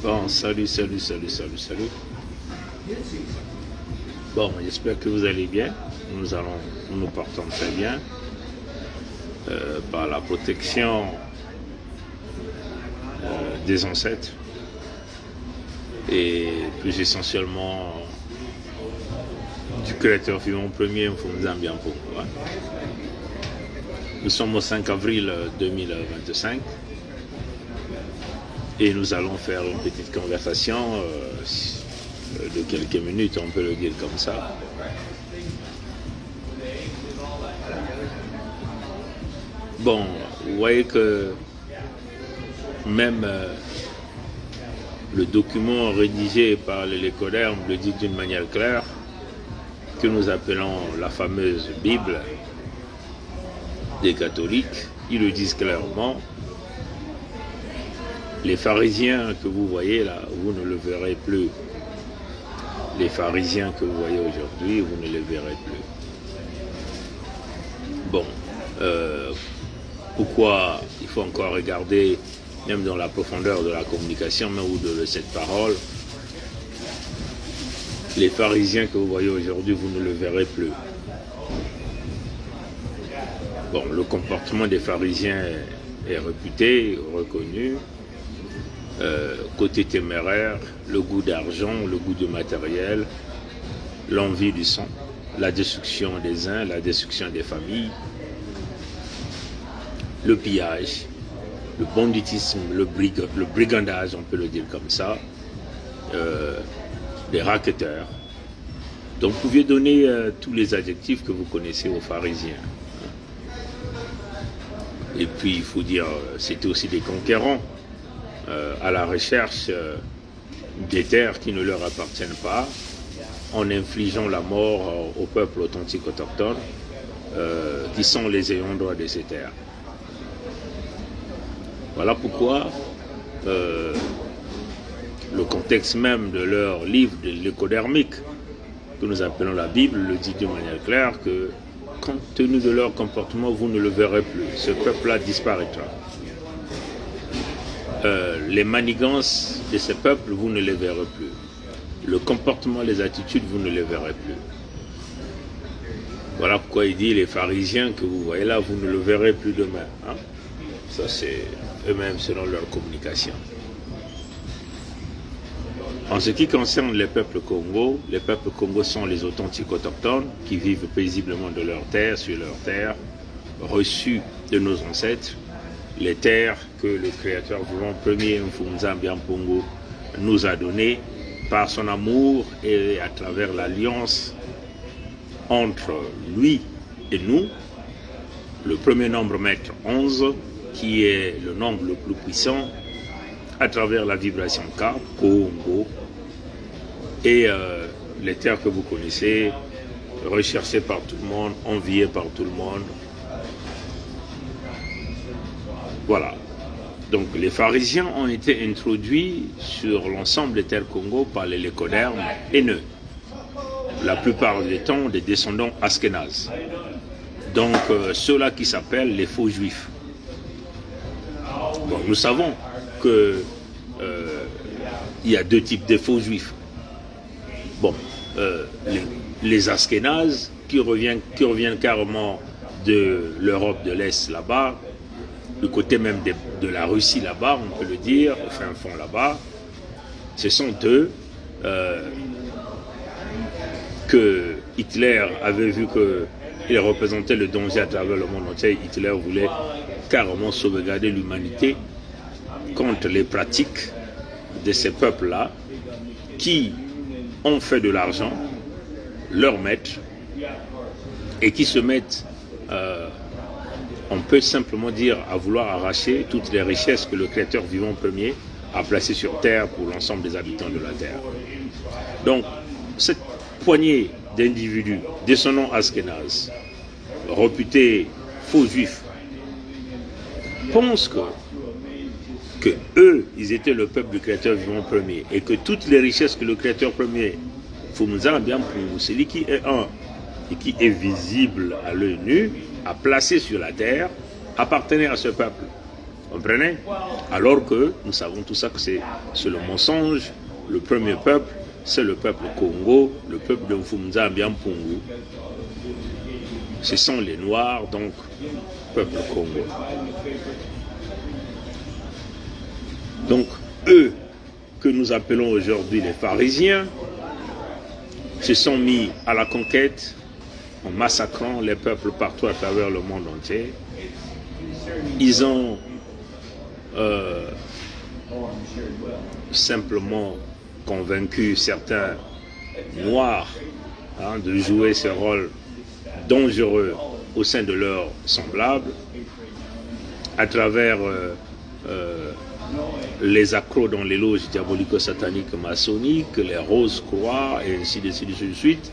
Bon, salut. Bon, j'espère que vous allez bien. Nous partons très bien par la protection des ancêtres et plus essentiellement du Créateur vivant premier, Mfumzambi Mpongo. Nous sommes au 5 avril 2025 et nous allons faire une petite conversation de quelques minutes, on peut le dire comme ça. Bon, vous voyez que même le document rédigé par les Lécodermes le dit d'une manière claire, que nous appelons la fameuse Bible des catholiques. Ils le disent clairement. Les pharisiens que vous voyez là, vous ne le verrez plus. Les pharisiens que vous voyez aujourd'hui, vous ne les verrez plus. Bon, pourquoi il faut encore regarder, même dans la profondeur de la communication, même ou de cette parole, les pharisiens que vous voyez aujourd'hui, vous ne le verrez plus. Bon, le comportement des pharisiens est réputé, reconnu. Côté téméraire, le goût d'argent, le goût de matériel, l'envie du sang, la destruction des uns, la destruction des familles, le pillage, le banditisme, le brigandage, on peut le dire comme ça, des racketteurs. Donc vous pouvez donner tous les adjectifs que vous connaissez aux pharisiens. Et puis il faut dire, c'était aussi des conquérants à la recherche des terres qui ne leur appartiennent pas, en infligeant la mort au peuple authentique autochtone, qui sont les ayants droit de ces terres. Voilà pourquoi le contexte même de leur livre de l'écodermique, que nous appelons la Bible, le dit de manière claire que, compte tenu de leur comportement, vous ne le verrez plus. Ce peuple-là disparaîtra. Les manigances de ce peuple, vous ne les verrez plus. Le comportement, les attitudes, vous ne les verrez plus. Voilà pourquoi il dit, les pharisiens que vous voyez là, vous ne le verrez plus demain. Hein? Ça, c'est eux-mêmes selon leur communication. En ce qui concerne les peuples Congo sont les authentiques autochtones qui vivent paisiblement de leurs terres, sur leurs terres, reçues de nos ancêtres, les terres que le Créateur vivant premier, Mfumzambi Mpongo, nous a données par son amour et à travers l'alliance entre lui et nous, le premier nombre maître 11, qui est le nombre le plus puissant, à travers la vibration K, Congo, et les terres que vous connaissez, recherchées par tout le monde, enviées par tout le monde. Voilà. Donc les pharisiens ont été introduits sur l'ensemble des terres Congo par les Lécodermes haineux. La plupart du temps des descendants Ashkénazes. Donc ceux-là qui s'appellent les faux juifs. Bon, nous savons que il y a deux types de faux juifs. Bon, les Ashkénazes qui reviennent carrément de l'Europe de l'Est là-bas, du côté même de la Russie là-bas, on peut le dire, au fin fond là-bas, ce sont eux que Hitler avait vu qu'ils représentaient le danger à travers le monde entier. Hitler voulait carrément sauvegarder l'humanité contre les pratiques de ces peuples-là qui ont fait de l'argent leur maître et qui se mettent, on peut simplement dire, à vouloir arracher toutes les richesses que le Créateur vivant premier a placées sur terre pour l'ensemble des habitants de la terre. Donc, cette poignée d'individus descendants Ashkénazes, réputés faux juifs, pensent que eux, ils étaient le peuple du Créateur vivant premier et que toutes les richesses que le Créateur premier, Mfumzambi Mpongo, celui qui est un et qui est visible à l'œil nu, a placé sur la terre, appartenait à ce peuple. Comprenez? Alors que nous savons tout ça que c'est le mensonge. Le premier peuple, c'est le peuple Congo, le peuple de Mfumza Mbiampungu. Ce sont les Noirs, donc, peuple Congo. Donc, eux, que nous appelons aujourd'hui les pharisiens, se sont mis à la conquête en massacrant les peuples partout à travers le monde entier. Ils ont simplement convaincu certains Noirs de jouer ce rôle dangereux au sein de leurs semblables à travers les accros dans les loges diabolico-sataniques maçonniques, les roses croix et ainsi de suite.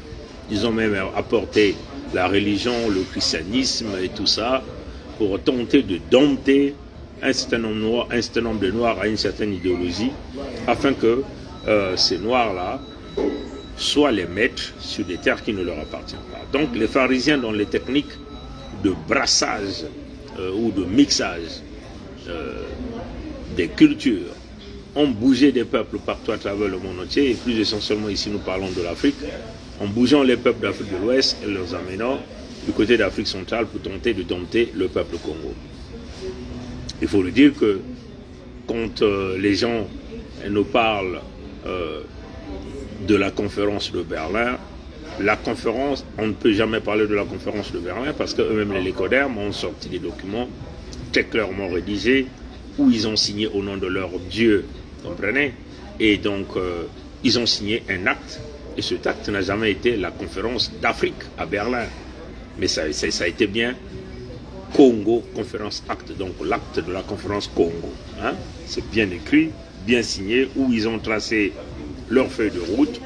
Ils ont même apporté la religion, le christianisme et tout ça pour tenter de dompter un certain nombre de Noirs à une certaine idéologie afin que ces Noirs-là soient les maîtres sur des terres qui ne leur appartiennent pas. Donc les pharisiens, dans les techniques de brassage ou de mixage des cultures, ont bougé des peuples partout à travers le monde entier, et plus essentiellement ici nous parlons de l'Afrique, en bougeant les peuples d'Afrique de l'Ouest et les amenant du côté d'Afrique centrale pour tenter de dompter le peuple Congo. Il faut le dire que quand les gens nous parlent de la conférence de Berlin, la conférence, on ne peut jamais parler de la conférence de Berlin parce qu'eux-mêmes les Lycodermes ont sorti des documents très clairement rédigés où ils ont signé au nom de leur Dieu, comprenez? Et donc ils ont signé un acte, et cet acte n'a jamais été la conférence d'Afrique à Berlin, mais ça a été bien Congo Conférence Acte, donc l'acte de la conférence Congo. Hein? C'est bien écrit, bien signé, où ils ont tracé leur feuille de route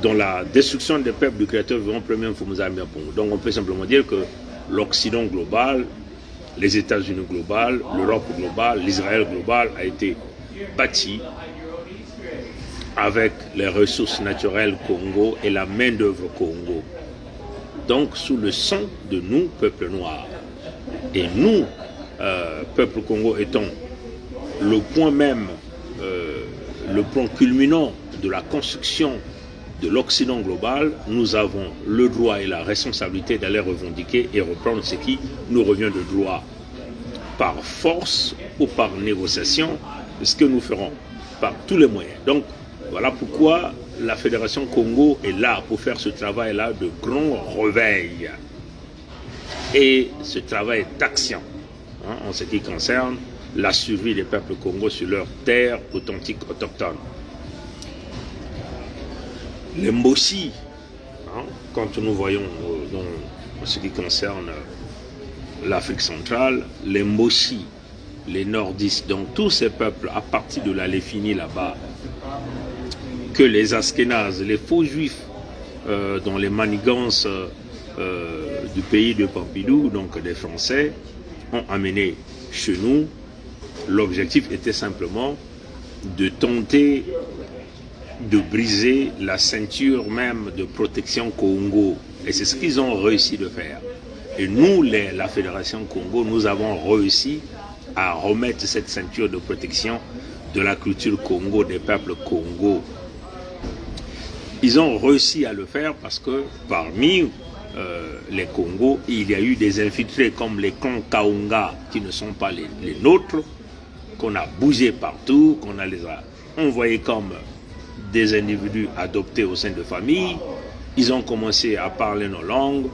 dans la destruction des peuples du Créateur vivant premier Mfumza Mbiampungu. Donc on peut simplement dire que l'Occident global, les États-Unis global, l'Europe globale, l'Israël global a été bâti avec les ressources naturelles Congo et la main-d'œuvre Congo. Donc sous le sang de nous, peuple noir. Et nous, peuple Congo étant le point même, le point culminant de la construction de l'Occident global, nous avons le droit et la responsabilité d'aller revendiquer et reprendre ce qui nous revient de droit, par force ou par négociation, ce que nous ferons par tous les moyens. Donc voilà pourquoi la Fédération Congo est là pour faire ce travail-là de grand réveil. Et ce travail d'action en ce qui concerne la survie des peuples Congo sur leurs terres authentiques autochtones. Les Mbossi, quand nous voyons dans ce qui concerne l'Afrique centrale, les Mbossi, les nordistes, donc tous ces peuples à partir de la Léfini là-bas, que les Askénazes, les faux juifs dans les manigances du pays de Pompidou, donc des Français, ont amené chez nous. L'objectif était simplement de tenter de briser la ceinture même de protection Congo. Et c'est ce qu'ils ont réussi de faire. Et nous, la Fédération Congo, nous avons réussi à remettre cette ceinture de protection de la culture Congo, des peuples Congo. Ils ont réussi à le faire parce que parmi les Congos, il y a eu des infiltrés comme les clans Kaunga qui ne sont pas les nôtres, qu'on a bougé partout, qu'on les a envoyés comme des individus adoptés au sein de familles. Ils ont commencé à parler nos langues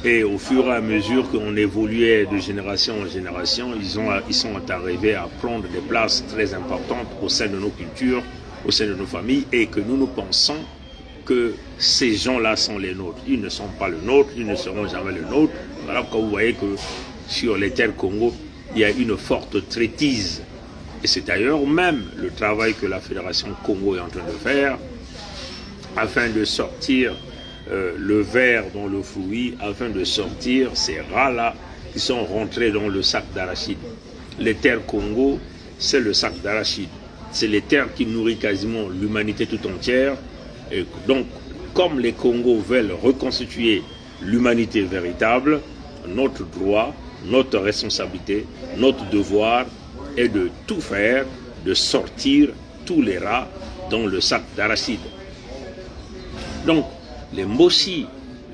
et au fur et à mesure qu'on évoluait de génération en génération, ils sont arrivés à prendre des places très importantes au sein de nos cultures, au sein de nos familles, et que nous pensons que ces gens-là sont les nôtres. Ils ne sont pas le nôtre, ils ne seront jamais le nôtre. Voilà pourquoi vous voyez que sur les terres Congo, il y a une forte traitise. Et c'est d'ailleurs même le travail que la Fédération Congo est en train de faire afin de sortir le verre dans le fruit, afin de sortir ces rats-là qui sont rentrés dans le sac d'arachide. Les terres Congo, c'est le sac d'arachide. C'est les terres qui nourrissent quasiment l'humanité tout entière. Et donc, comme les Congos veulent reconstituer l'humanité véritable, notre droit, notre responsabilité, notre devoir est de tout faire, de sortir tous les rats dans le sac d'arachide. Donc, les Mboshi,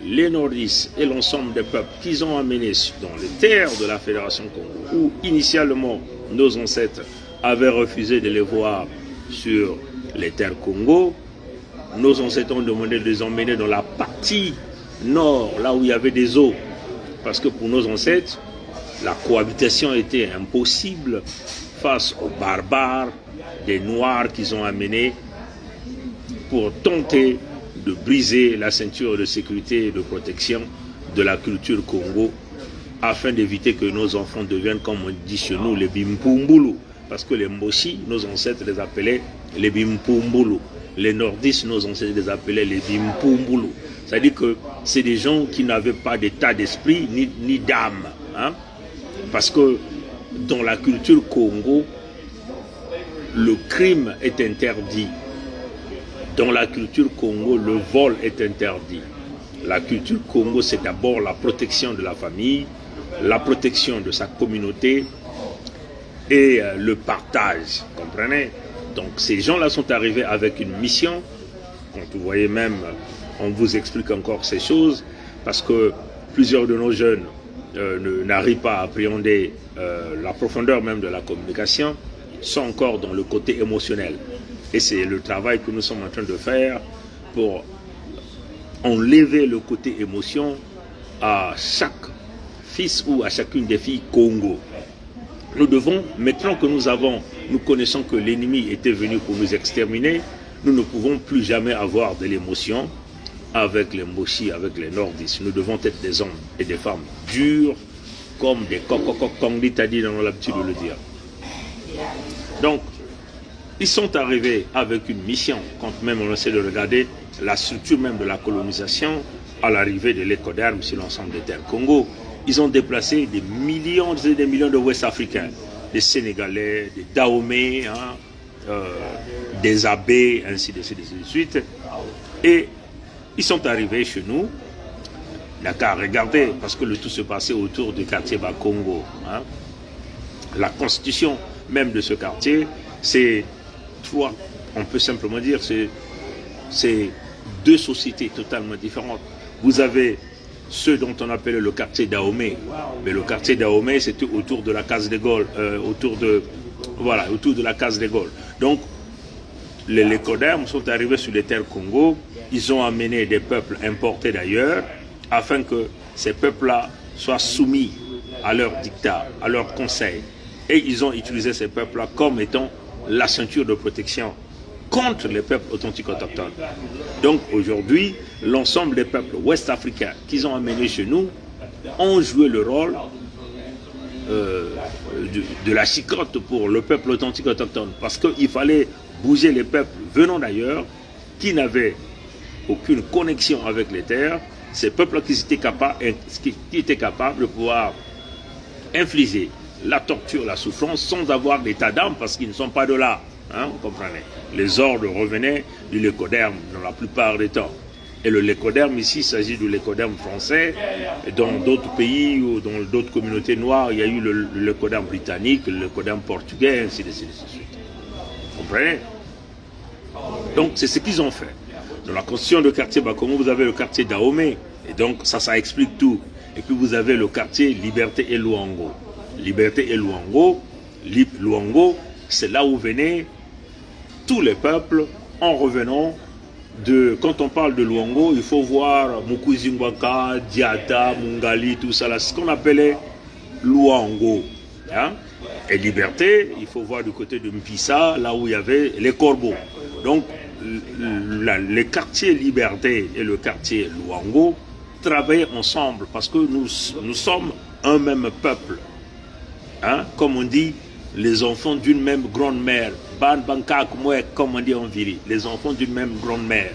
les Nordistes et l'ensemble des peuples qu'ils ont amenés dans les terres de la Fédération Congo, où initialement nos ancêtres avaient refusé de les voir sur les terres Congo, nos ancêtres ont demandé de les emmener dans la partie nord, là où il y avait des eaux, parce que pour nos ancêtres, la cohabitation était impossible face aux barbares, des Noirs qu'ils ont amenés pour tenter de briser la ceinture de sécurité et de protection de la culture Congo afin d'éviter que nos enfants deviennent, comme on dit chez nous, les Bimpumbulu. Parce que les Mboshi, nos ancêtres les appelaient les Bimpumbulu. Les Nordistes, nos ancêtres les appelaient les Bimpumbulu. C'est-à-dire que c'est des gens qui n'avaient pas d'état d'esprit ni d'âme. Hein? Parce que dans la culture Congo, le crime est interdit. Dans la culture Congo, le vol est interdit. La culture Congo, c'est d'abord la protection de la famille, la protection de sa communauté et le partage. Comprenez? Donc ces gens-là sont arrivés avec une mission. Quand vous voyez même, on vous explique encore ces choses, parce que plusieurs de nos jeunes n'arrivent pas à appréhender la profondeur même de la communication, sont encore dans le côté émotionnel. Et c'est le travail que nous sommes en train de faire pour enlever le côté émotion à chaque fils ou à chacune des filles Congo. Nous devons, maintenant que nous connaissons que l'ennemi était venu pour nous exterminer, nous ne pouvons plus jamais avoir de l'émotion avec les Mboshi, avec les Nordistes. Nous devons être des hommes et des femmes durs comme des coq, comme l'Italie dans l'habitude de le dire. Donc, ils sont arrivés avec une mission, quand même on essaie de regarder la structure même de la colonisation à l'arrivée de l'écoderme sur l'ensemble des terres Congo. Ils ont déplacé des millions et des millions de Ouest-Africains, des Sénégalais, des Dahomey, des Abbés, ainsi de suite. Et ils sont arrivés chez nous. D'accord, regardez, parce que le tout se passait autour du quartier Bakongo. Hein. La constitution même de ce quartier, c'est trois, on peut simplement dire, c'est deux sociétés totalement différentes. Vous avez ceux dont on appelle le quartier Dahomey, mais le quartier Dahomey c'était autour de la case de Gaulle, autour de la case de Gaulle. Donc les Codermes sont arrivés sur les terres Congo, ils ont amené des peuples importés d'ailleurs, afin que ces peuples-là soient soumis à leur dictat, à leurs conseils. Et ils ont utilisé ces peuples-là comme étant la ceinture de protection contre les peuples authentiques autochtones. Donc aujourd'hui, l'ensemble des peuples ouest-africains qu'ils ont amenés chez nous ont joué le rôle de la chicotte pour le peuple authentique autochtone, parce qu'il fallait bouger les peuples venant d'ailleurs qui n'avaient aucune connexion avec les terres, ces peuples qui étaient capables de pouvoir infliger la torture, la souffrance sans avoir d'état d'âme, parce qu'ils ne sont pas de là. Hein, vous comprenez? Les ordres revenaient du lécoderme dans la plupart des temps. Et le lécoderme ici, il s'agit du lécoderme français. Et dans d'autres pays ou dans d'autres communautés noires, il y a eu le lécoderme britannique, le lécoderme portugais, ainsi de suite. Vous comprenez? Donc c'est ce qu'ils ont fait. Dans la constitution de quartier Bakongo, vous avez le quartier Dahomey. Et donc ça explique tout. Et puis vous avez le quartier Liberté et Luango. Liberté et Luango, c'est là où venaient tous les peuples en revenant de... Quand on parle de Luango, il faut voir Mukuzingwaka, Diata, Mungali, tout ça, c'est ce qu'on appelait Luango. Hein? Et Liberté, il faut voir du côté de Mpissa, là où il y avait les corbeaux. Donc, les quartiers Liberté et le quartier Luango travaillaient ensemble parce que nous sommes un même peuple. Hein? Comme on dit, les enfants d'une même grande mère. Ban Bankak Mouek, comme on dit en Viri. Les enfants d'une même grande mère.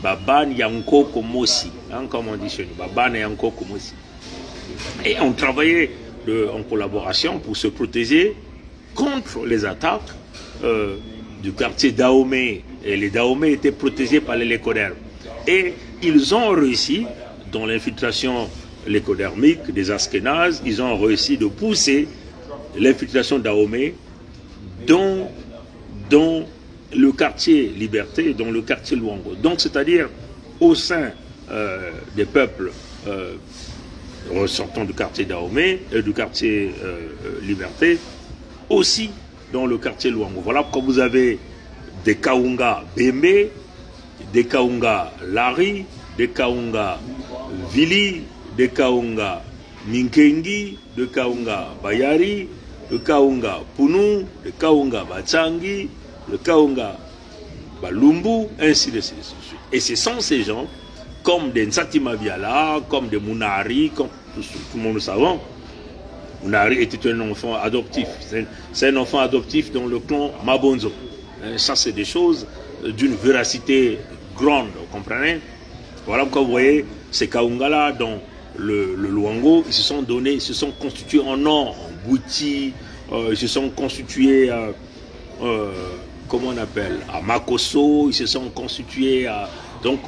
Baban Yanko Komosi, hein, comme on dit chez nous. Baban Yanko Komosi. Et on travaillait en collaboration pour se protéger contre les attaques du quartier Dahomey. Et les Dahomey étaient protégés par les Lécodermes. Et ils ont réussi, dans l'infiltration l'écodermique, des Askénazes, ils ont réussi de pousser l'infiltration d'Ahomey dans le quartier Liberté, dans le quartier Luango. Donc, c'est-à-dire au sein des peuples ressortant du quartier Dahomey et du quartier Liberté, aussi dans le quartier Luango. Voilà pourquoi vous avez des Kaunga Bembe, des Kaunga Lari, des Kaunga Vili, des Kaunga Minkengi, des Kaunga Bayari, des Kaunga Punu, des Kaunga Batsangi, des Kaunga Balumbu, ainsi de suite. Et ce sont ces gens, comme des Nsatima Biala, comme des Munari, comme tout le monde le savant. Munari était un enfant adoptif. C'est un enfant adoptif dans le clan Mabonzo. Ça, c'est des choses d'une véracité grande, vous comprenez? Voilà pourquoi vous voyez ces Kaungala dans le Luango, ils se sont donnés, ils se sont constitués en nom, en Bouti, ils se sont constitués, comment on appelle, à Makoso, ils se sont constitués à... Donc,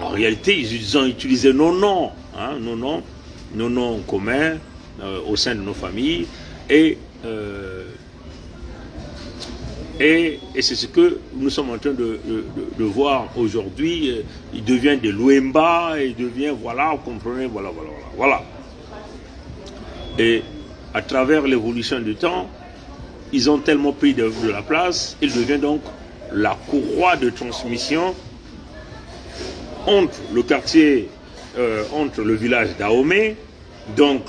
en réalité, ils ont utilisé nos noms, hein, nos noms communs au sein de nos familles, et c'est ce que nous sommes en train de voir aujourd'hui. Il devient des Luemba, il devient, voilà, vous comprenez, voilà. Et à travers l'évolution du temps, ils ont tellement pris de la place, il devient donc la courroie de transmission entre le quartier, entre le village d'Ahomey, donc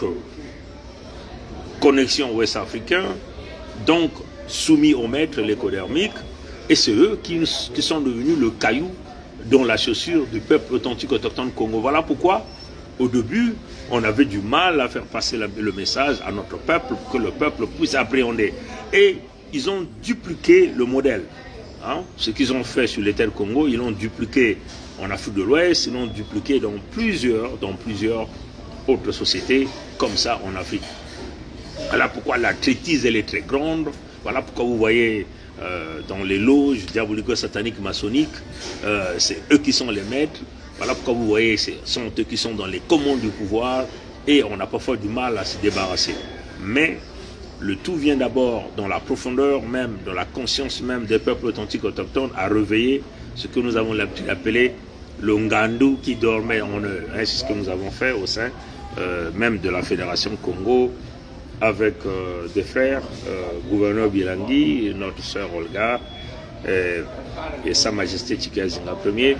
connexion ouest-africain, donc soumis au maître, l'écodermique, et c'est eux qui sont devenus le caillou dans la chaussure du peuple authentique autochtone Congo. Voilà pourquoi, au début, on avait du mal à faire passer le message à notre peuple pour que le peuple puisse appréhender. Et ils ont dupliqué le modèle. Hein? Ce qu'ils ont fait sur les terres Congo, ils l'ont dupliqué en Afrique de l'Ouest, ils l'ont dupliqué dans plusieurs autres sociétés, comme ça en Afrique. Voilà pourquoi la traitise, elle est très grande. Voilà pourquoi vous voyez dans les loges diabolico-sataniques maçonniques, c'est eux qui sont les maîtres. Voilà pourquoi vous voyez, ce sont eux qui sont dans les commandes du pouvoir et on a parfois du mal à se débarrasser. Mais le tout vient d'abord dans la profondeur même, dans la conscience même des peuples authentiques autochtones à réveiller ce que nous avons l'habitude d'appeler le Ngandu qui dormait en eux. C'est ce que nous avons fait au sein même de la Fédération Congo, avec des frères, gouverneur Bilangi, notre sœur Olga et Sa Majesté Tchikazinga Ier,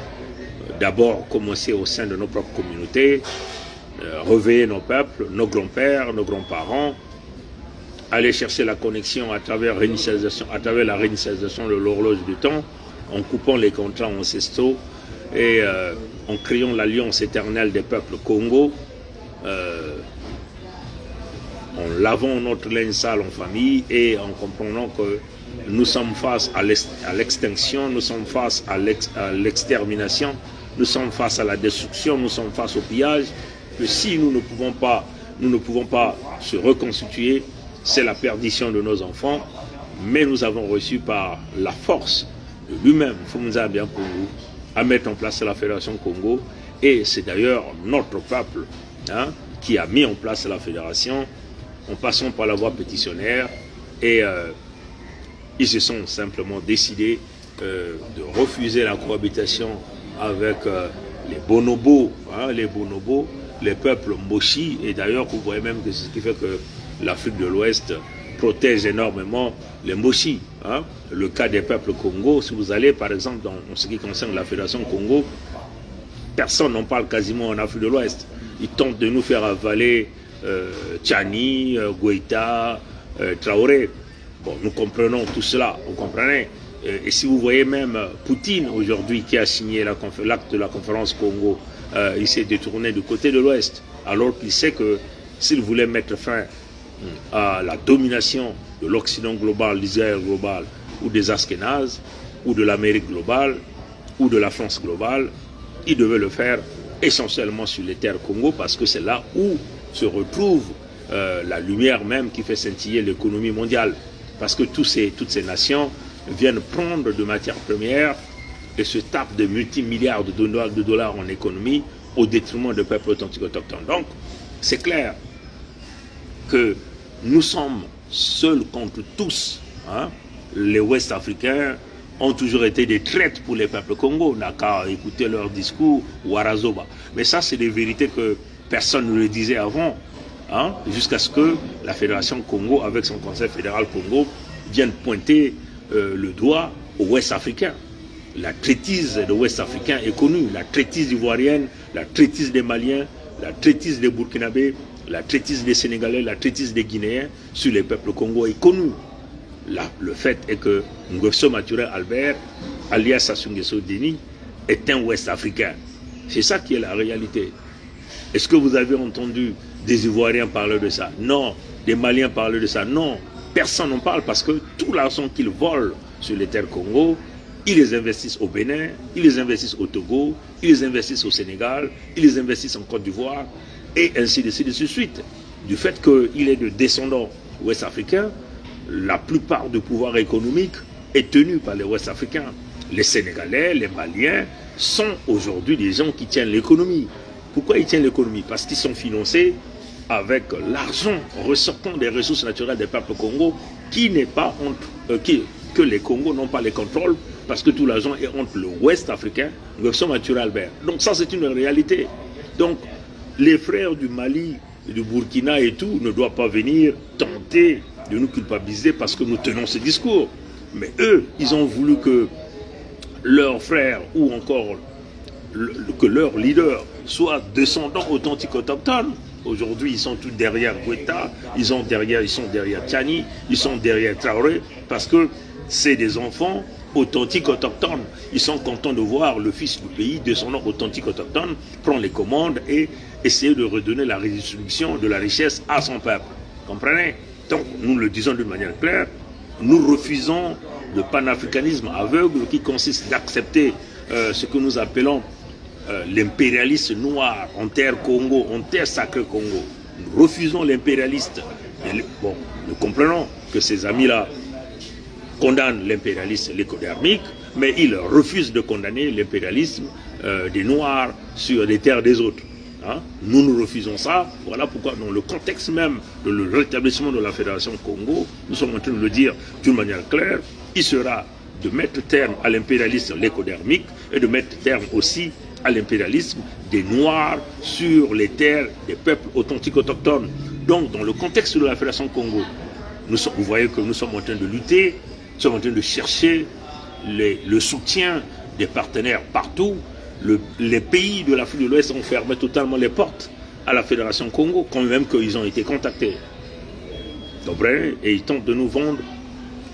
d'abord commencer au sein de nos propres communautés, réveiller nos peuples, nos grands-pères, nos grands-parents, aller chercher la connexion à travers la réinitialisation de l'horloge du temps, en coupant les contrats ancestraux et en créant l'alliance éternelle des peuples Congo, en lavant notre linge sale en famille et en comprenant que nous sommes face à l'extinction, nous sommes face à l'extermination, nous sommes face à la destruction, nous sommes face au pillage, que si nous ne pouvons pas se reconstituer, c'est la perdition de nos enfants, mais nous avons reçu par la force de lui-même, Fumza bien Congo, à mettre en place la Fédération Congo, et c'est d'ailleurs notre peuple qui a mis en place la Fédération, en passant par la voie pétitionnaire, et ils se sont simplement décidés de refuser la cohabitation avec les bonobos, les peuples Mboshi, et d'ailleurs vous voyez même que c'est ce qui fait que l'Afrique de l'Ouest protège énormément les Mboshi. Le cas des peuples Congo, si vous allez par exemple dans ce qui concerne la Fédération Congo, personne n'en parle quasiment en Afrique de l'Ouest. Ils tentent de nous faire avaler Tchani, Goïta, Traoré. Bon, nous comprenons tout cela, vous comprenez. Et si vous voyez même Poutine aujourd'hui qui a signé l'acte de la conférence Congo, il s'est détourné du côté de l'Ouest, alors qu'il sait que s'il voulait mettre fin à la domination de l'Occident global, l'Israël global, ou des Askénazes, ou de l'Amérique globale, ou de la France globale, il devait le faire essentiellement sur les terres Congo, parce que c'est là où se retrouve la lumière même qui fait scintiller l'économie mondiale. Parce que toutes ces nations viennent prendre de matières premières et se tapent de multimilliards de dollars en économie au détriment des peuples authentiques autochtones. Donc, c'est clair que nous sommes seuls contre tous. Hein. Les Ouest-Africains ont toujours été des traîtres pour les peuples congolais. On n'a qu'à écouter leur discours, Warazoba. Mais ça, c'est des vérités que personne ne le disait avant, hein, jusqu'à ce que la Fédération Congo, avec son Conseil fédéral Congo, vienne pointer le doigt aux Ouest-Africains. La traîtrise des Ouest-Africains est connue, la traîtrise ivoirienne, la traîtrise des Maliens, la traîtrise des Burkinabés, la traîtrise des Sénégalais, la traîtrise des Guinéens sur les peuples congolais est connue. Là, le fait est que Nguesso Maturé Albert, alias Sassou Nguesso Deni, est un Ouest-Africain. C'est ça qui est la réalité. Est-ce que vous avez entendu des Ivoiriens parler de ça? Non. Des Maliens parler de ça? Non. Personne n'en parle parce que tout l'argent qu'ils volent sur les terres Congo, ils les investissent au Bénin, ils les investissent au Togo, ils les investissent au Sénégal, ils les investissent en Côte d'Ivoire, et ainsi de suite. Du fait qu'il est de descendants ouest-africains, la plupart du pouvoir économique est tenu par les ouest-africains. Les Sénégalais, les Maliens sont aujourd'hui des gens qui tiennent l'économie. Pourquoi ils tiennent l'économie? Parce qu'ils sont financés avec l'argent ressortant des ressources naturelles des peuples Congo qui n'est pas entre, que les Congos n'ont pas les contrôles parce que tout l'argent est entre le Ouest africain, Nguesso Maturé Albert. Donc ça c'est une réalité. Donc les frères du Mali, du Burkina et tout ne doivent pas venir tenter de nous culpabiliser parce que nous tenons ce discours. Mais eux, ils ont voulu que leurs frères ou encore que leur leader soit descendant authentique autochtone. Aujourd'hui, ils sont tous derrière Guetta, ils sont derrière Tchani, ils sont derrière Traoré, parce que c'est des enfants authentiques autochtones. Ils sont contents de voir le fils du pays, descendant authentique autochtone, prendre les commandes et essayer de redonner la redistribution de la richesse à son peuple. Comprenez? Donc, nous le disons d'une manière claire, nous refusons le panafricanisme aveugle qui consiste d'accepter ce que nous appelons l'impérialiste noir en terre Congo, en terre sacrée Congo. Nous refusons l'impérialiste. Bon, nous comprenons que ces amis-là condamnent l'impérialisme l'écodermique, mais ils refusent de condamner l'impérialisme des Noirs sur les terres des autres. Hein? Nous refusons ça. Voilà pourquoi, dans le contexte même de le rétablissement de la Fédération Congo, nous sommes en train de le dire d'une manière claire, il sera de mettre terme à l'impérialisme l'écodermique et de mettre terme aussi à l'impérialisme des Noirs sur les terres des peuples authentiques autochtones. Donc, dans le contexte de la Fédération Congo, vous voyez que nous sommes en train de lutter, nous sommes en train de chercher le soutien des partenaires partout. Les pays de l'Afrique de l'Ouest ont fermé totalement les portes à la Fédération Congo, quand même qu'ils ont été contactés. Et ils tentent de nous vendre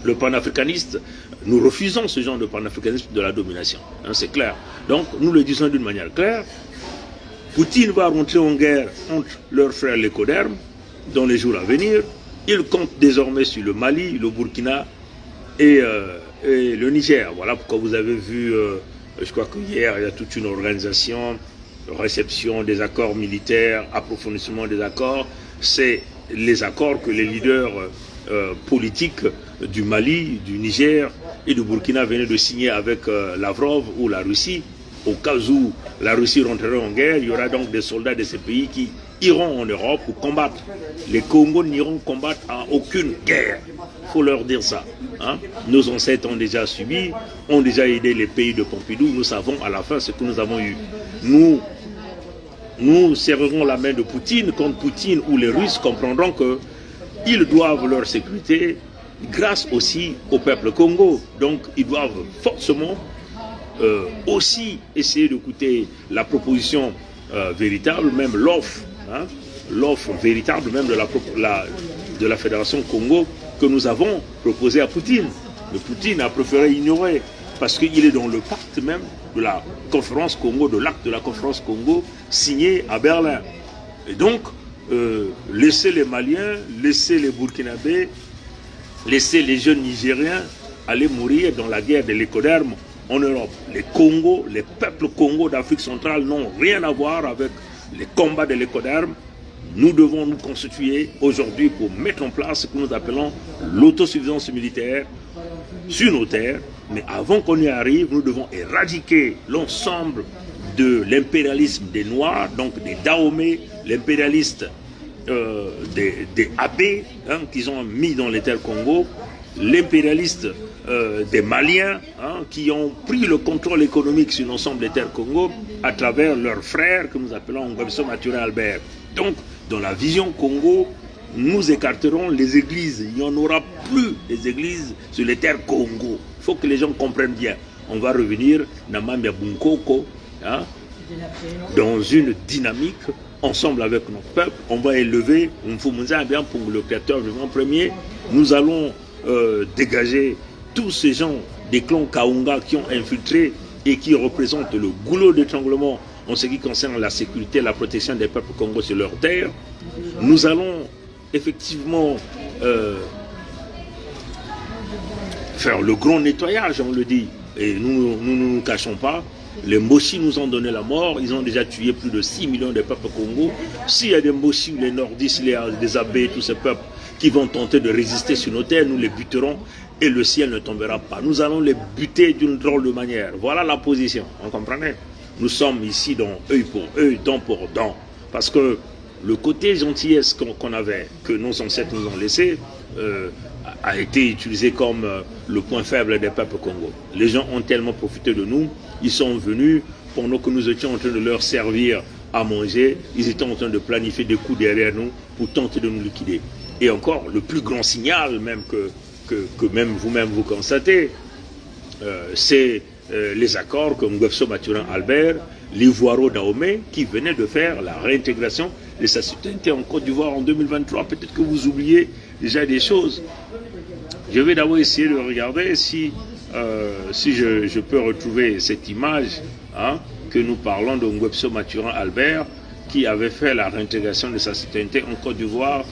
le panafricaniste. Nous refusons ce genre de panafricanisme de la domination, hein, c'est clair. Donc nous le disons d'une manière claire, Poutine va rentrer en guerre entre leurs frères les Codermes dans les jours à venir. Il compte désormais sur le Mali, le Burkina et le Niger. Voilà pourquoi vous avez vu, je crois que hier il y a toute une organisation, réception des accords militaires, approfondissement des accords. C'est les accords que les leaders politiques du Mali, du Niger et du Burkina venaient de signer avec Lavrov ou la Russie. Au cas où la Russie rentrerait en guerre, il y aura donc des soldats de ces pays qui iront en Europe pour combattre. Les Congos n'iront combattre à aucune guerre. Il faut leur dire ça. Hein? Nos ancêtres ont déjà subi, ont déjà aidé les pays de Pompidou. Nous savons à la fin ce que nous avons eu. Nous serrerons la main de Poutine quand Poutine ou les Russes comprendront qu'ils doivent leur sécurité grâce aussi au peuple Congo. Donc ils doivent forcément aussi essayer d'écouter la proposition véritable, même l'offre, hein, l'offre véritable même de la Fédération Congo que nous avons proposée à Poutine. Mais Poutine a préféré ignorer parce qu'il est dans le pacte même de la conférence Congo, de l'acte de la conférence Congo signé à Berlin. Et donc, laisser les Maliens, laisser les Burkinabés, laisser les jeunes Nigériens aller mourir dans la guerre de l'écoderme en Europe. Les Congos, les peuples Congo d'Afrique centrale n'ont rien à voir avec les combats de l'écoderme. Nous devons nous constituer aujourd'hui pour mettre en place ce que nous appelons l'autosuffisance militaire sur nos terres. Mais avant qu'on y arrive, nous devons éradiquer l'ensemble de l'impérialisme des Noirs, donc des Dahomey, l'impérialiste des AB qu'ils ont mis dans les terres Congo, l'impérialiste des Maliens qui ont pris le contrôle économique sur l'ensemble des terres Congo à travers leurs frères que nous appelons Ngwebso Mathurin Albert. Donc, dans la vision Congo, nous écarterons les églises. Il n'y en aura plus des églises sur les terres Congo. Il faut que les gens comprennent bien. On va revenir Namambia Bunkoko dans une dynamique ensemble avec notre peuple. On va élever Mfumunza bien pour le créateur vivant premier. Nous allons dégager tous ces gens des clans Kaunga qui ont infiltré et qui représentent le goulot d'étranglement en ce qui concerne la sécurité et la protection des peuples congolais sur leurs terres. Nous allons effectivement faire le grand nettoyage, on le dit. Et nous ne nous cachons pas. Les Moshi nous ont donné la mort. Ils ont déjà tué plus de 6 millions de peuples Congo. S'il y a des Moshi, les nordistes, les abbés, tous ces peuples qui vont tenter de résister sur nos terres, nous les buterons et le ciel ne tombera pas. Nous allons les buter d'une drôle de manière. Voilà la position. Vous comprenez? Nous sommes ici dans œil pour œil, dent pour dent. Parce que le côté gentillesse qu'on avait, que nos ancêtres nous ont laissé, a été utilisé comme le point faible des peuples congolais. Les gens ont tellement profité de nous, ils sont venus pendant que nous étions en train de leur servir à manger, ils étaient en train de planifier des coups derrière nous pour tenter de nous liquider. Et encore, le plus grand signal même que même vous-même vous constatez, c'est les accords comme Ngwebso Mathurin Albert, l'Ivoiro Dahomey, qui venait de faire la réintégration de sa citoyenneté en Côte d'Ivoire en 2023. Peut-être que vous oubliez déjà des choses. Je vais d'abord essayer de regarder si je peux retrouver cette image que nous parlons de Ngwebso Mathurin Albert, qui avait fait la réintégration de sa citoyenneté en Côte d'Ivoire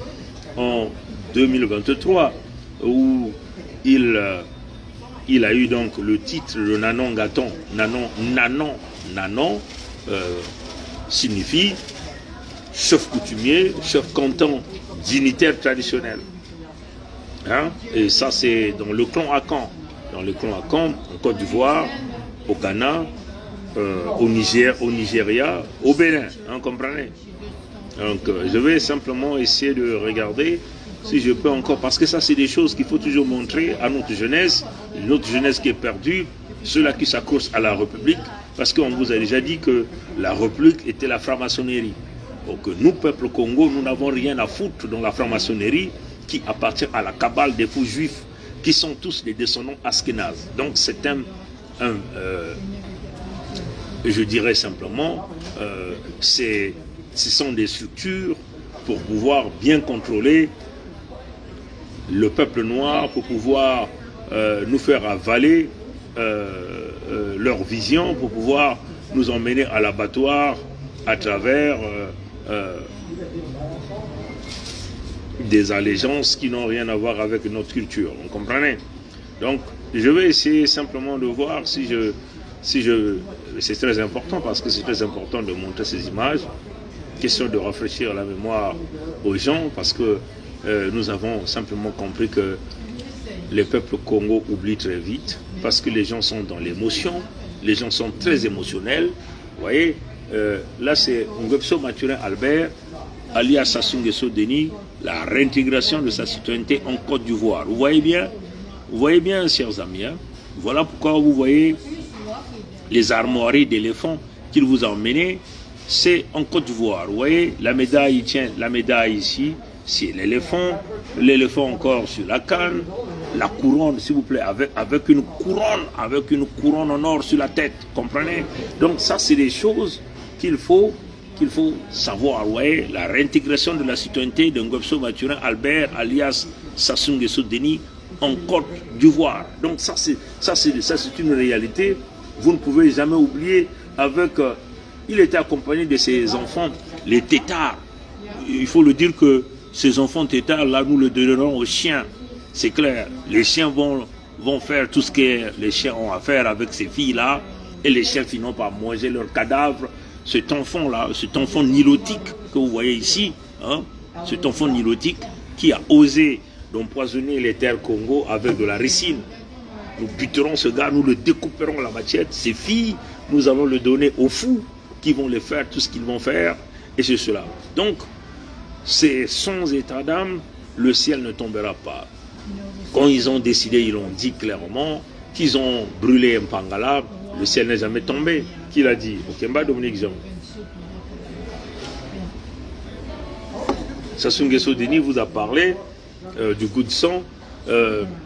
en 2023, où il a eu donc le titre de Nanon Gaton. Nanon signifie chef coutumier, chef canton, dignitaire traditionnel. Et ça, c'est dans le clan Akan. Dans le clan Akan, en Côte d'Ivoire, au Ghana, au Nigeria, au Bénin. Vous comprenez? Donc, je vais simplement essayer de regarder si je peux encore, parce que ça, c'est des choses qu'il faut toujours montrer à notre jeunesse qui est perdue, ceux-là qui s'accrochent à la République, parce qu'on vous a déjà dit que la République était la franc-maçonnerie. Donc, nous, peuple Congo, nous n'avons rien à foutre dans la franc-maçonnerie qui appartient à la cabale des faux juifs, qui sont tous des descendants askénazes. Donc, c'est je dirais simplement, ce sont des structures pour pouvoir bien contrôler le peuple noir, pour pouvoir nous faire avaler leur vision, pour pouvoir nous emmener à l'abattoir à travers des allégeances qui n'ont rien à voir avec notre culture. Vous comprenez? Donc, je vais essayer simplement de voir si je c'est très important, parce que c'est très important de montrer ces images. Question de rafraîchir la mémoire aux gens, parce que nous avons simplement compris que les peuples Congo oublient très vite, parce que les gens sont dans l'émotion, les gens sont très émotionnels. Vous voyez, là c'est Ngwebso Mathurin Albert, alias Sassou Nguesso Denis, la réintégration de sa citoyenneté en Côte d'Ivoire. Vous voyez bien, chers amis, voilà pourquoi vous voyez les armoiries d'éléphants qu'il vous a emmenées, c'est en Côte d'Ivoire. Vous voyez, la médaille, tient la médaille ici, c'est l'éléphant encore sur la canne, la couronne, s'il vous plaît, avec une couronne en or sur la tête, comprenez? Donc ça, c'est des choses qu'il faut savoir. Vous voyez, la réintégration de la citoyenneté de Ngwebso Mathurin Albert, alias Sassou Nguesso Denis, en Côte d'Ivoire. Donc ça, c'est une réalité. Vous ne pouvez jamais oublier. Il était accompagné de ses enfants, les têtards. Il faut le dire que ces enfants têtards, là, nous le donnerons aux chiens. C'est clair. Les chiens vont faire tout ce que les chiens ont à faire avec ces filles-là. Et les chiens finiront par manger leurs cadavres. Cet enfant-là, cet enfant nilotique que vous voyez ici, cet enfant nilotique qui a osé d'empoisonner les terres Congo avec de la ricine. Nous buterons ce gars, nous le découperons la machette. Ces filles, nous allons le donner aux fous qui vont les faire tout ce qu'ils vont faire. Et c'est cela. Donc, c'est sans état d'âme, le ciel ne tombera pas. Quand ils ont décidé, ils l'ont dit clairement, qu'ils ont brûlé Mpangala, le ciel n'est jamais tombé. Qui l'a dit? Okemba Dominique Jean. Sassou Nguesso Denis vous a parlé du goût de sang,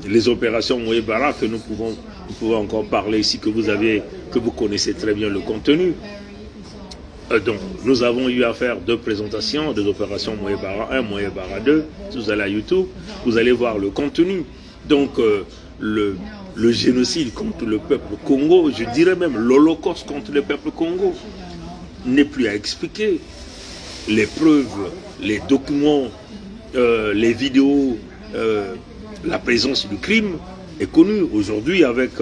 les opérations Moebara que nous pouvons encore parler ici, que vous connaissez très bien le contenu. Donc, nous avons eu à faire 2 présentations des opérations Moebara 1, Moebara 2. Si vous allez à YouTube, vous allez voir le contenu. Donc, le génocide contre le peuple Congo, je dirais même l'Holocauste contre le peuple Congo, n'est plus à expliquer. Les preuves, les documents, les vidéos, la présence du crime est connue. Aujourd'hui, avec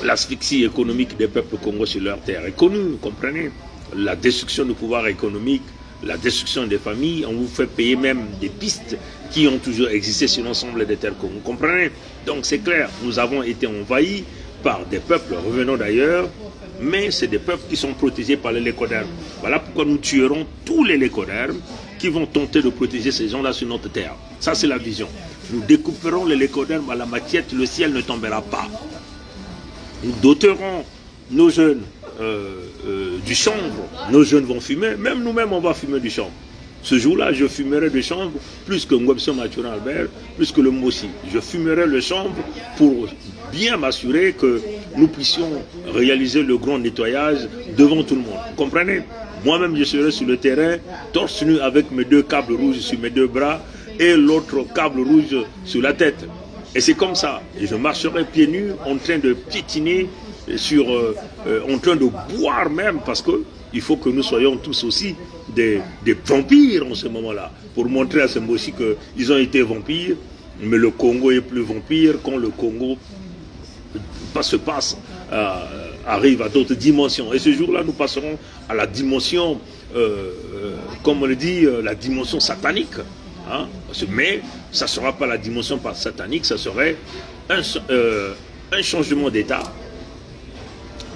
l'asphyxie économique des peuples congolais sur leur terre est connue, vous comprenez? La destruction du pouvoir économique, la destruction des familles, on vous fait payer même des pistes qui ont toujours existé sur l'ensemble des terres congolaises. Vous comprenez? Donc c'est clair, nous avons été envahis par des peuples revenant d'ailleurs, mais c'est des peuples qui sont protégés par les lécodermes. Voilà pourquoi nous tuerons tous les lécodermes qui vont tenter de protéger ces gens-là sur notre terre. Ça, c'est la vision. Nous découperons les lécodermes à la machette, le ciel ne tombera pas. Nous doterons nos jeunes du chanvre. Nos jeunes vont fumer, même nous-mêmes, on va fumer du chanvre. Ce jour-là, je fumerai du chanvre plus que Ngobso Mathurin Albert, plus que le Mossi. Je fumerai le chanvre pour bien m'assurer que nous puissions réaliser le grand nettoyage devant tout le monde. Vous comprenez? Moi-même, je serai sur le terrain, torse nu avec mes 2 câbles rouges sur mes 2 bras et l'autre câble rouge sur la tête. Et c'est comme ça. Et je marcherai pieds nus en train de piétiner, en train de boire même, parce qu'il faut que nous soyons tous aussi des vampires en ce moment-là, pour montrer à ces mots-ci qu'ils ont été vampires, mais le Congo est plus vampire quand le Congo arrive à d'autres dimensions. Et ce jour-là, nous passerons à la dimension, comme on le dit, la dimension satanique. Hein? Mais ça ne sera pas la dimension satanique, ça serait un changement d'état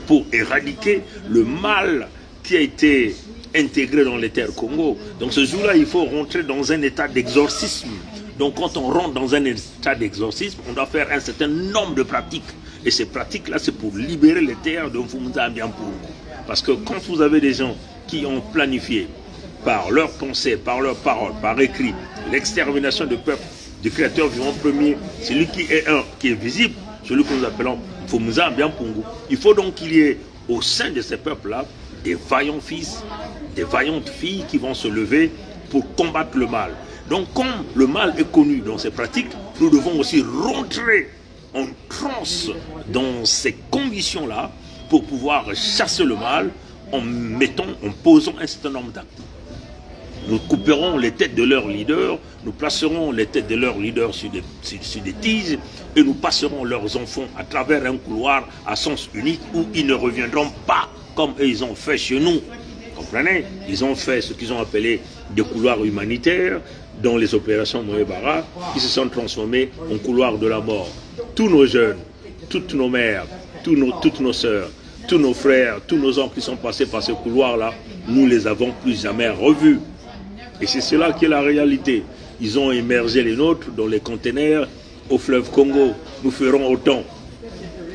pour éradiquer le mal qui a été intégré dans les terres Congo. Donc ce jour-là, il faut rentrer dans un état d'exorcisme. Donc quand on rentre dans un état d'exorcisme, on doit faire un certain nombre de pratiques. Et ces pratiques-là, c'est pour libérer les terres de Mfumza Mbiampungu. Parce que quand vous avez des gens qui ont planifié par leurs pensées, par leurs paroles, par écrit, l'extermination du peuple, du créateur vivant premier, celui qui est visible, celui que nous appelons Mfumza Mbiampungu. Il faut donc qu'il y ait au sein de ces peuples-là des vaillants fils, des vaillantes filles qui vont se lever pour combattre le mal. Donc comme le mal est connu dans ces pratiques, nous devons aussi rentrer en transe dans ces conditions-là pour pouvoir chasser le mal en posant un certain nombre d'actes. Nous couperons les têtes de leurs leaders, nous placerons les têtes de leurs leaders sur des tiges et nous passerons leurs enfants à travers un couloir à sens unique où ils ne reviendront pas comme ils ont fait chez nous. Comprenez? Ils ont fait ce qu'ils ont appelé des couloirs humanitaires dans les opérations Moebara qui se sont transformés en couloirs de la mort. Tous nos jeunes, toutes nos mères, toutes nos sœurs, tous nos frères, tous nos oncles qui sont passés par ce couloir-là, nous les avons plus jamais revus. Et c'est cela qui est la réalité. Ils ont émergé les nôtres dans les conteneurs au fleuve Congo. Nous ferons autant,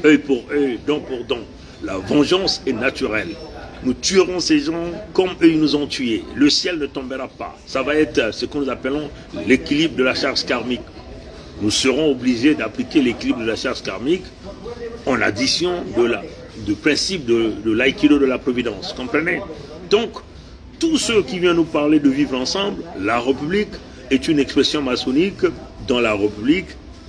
œil pour œil, dent pour dent. La vengeance est naturelle. Nous tuerons ces gens comme eux ils nous ont tués. Le ciel ne tombera pas. Ça va être ce que nous appelons l'équilibre de la charge karmique. Nous serons obligés d'appliquer l'équilibre de la charge karmique en addition du principe de l'aïkido de la providence. Comprenez? Donc, tous ceux qui viennent nous parler de vivre ensemble, la République est une expression maçonnique. Dans la République,